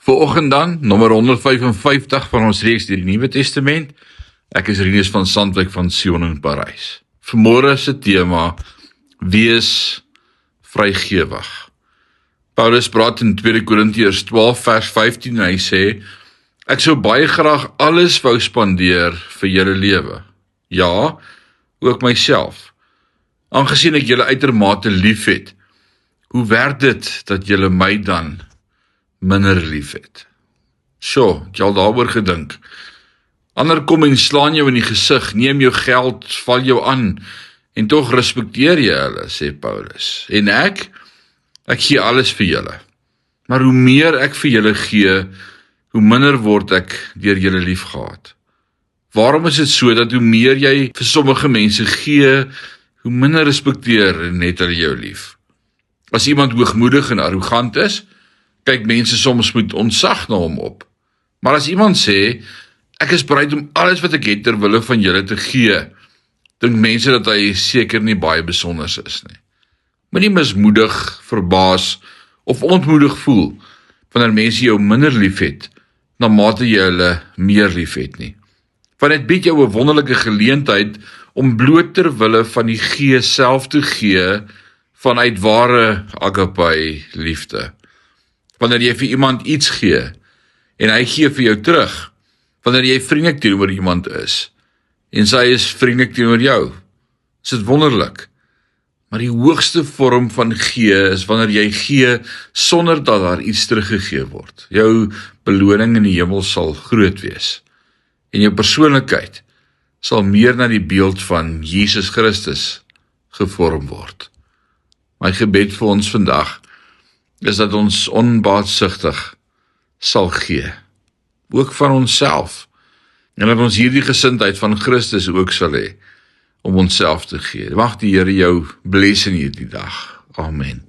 Vanoggend dan, nommer 155 van ons reeks deur die Nuwe Testament. Ek is Rinus van Sandwyk van Sion in Parys. Vanmôre se tema, wees vrygewig. Paulus praat in 2 Korintiërs 12 vers 15 en hy sê, ek sou baie graag alles wou spandeer vir julle lewe. Ja, ook myself. Aangesien ek julle uitermate lief het, hoe werk dit dat julle my dan minder lief het? Sjoe, het jy al daaroor gedink? Ander kom en slaan jou in die gesig, neem jou geld, val jou aan, en tog respekteer jy hulle, sê Paulus. En ek gee alles vir julle. Maar hoe meer ek vir julle gee, hoe minder word ek deur julle liefgehad. Waarom is dit so dat hoe meer jy vir sommige mense gee, hoe minder respekteer en het hulle jou lief? As iemand hoogmoedig en arrogant is, kyk mense soms met ontzag na hom op. Maar as iemand sê, ek is bereid om alles wat ek het ter wille van julle te gee, dink mense dat hy seker nie baie besonders is nie. Moenie mismoedig, verbaas of ontmoedig voel, wanneer mense jou minder lief het, na mate jy hulle meer lief het nie. Want dit bied jou 'n wonderlike geleentheid om bloot ter wille van die Gees self te gee, vanuit ware agape liefde. Wanneer jy vir iemand iets gee, en hy gee vir jou terug, wanneer jy vriendelik teenoor iemand is, en sy is vriendelik teenoor jou, is dit wonderlik. Maar die hoogste vorm van gee, is wanneer jy gee, sonder dat daar iets teruggegee word. Jou beloning in die hemel sal groot wees, en jou persoonlikheid sal meer na die beeld van Jesus Christus gevorm word. My gebed vir ons vandag, is dat ons onbaatsigtig sal gee, ook van onsself, en dat ons hierdie gesindheid van Christus ook sal hê, om onsself te gee. Mag die Here jou bless in hierdie dag. Amen.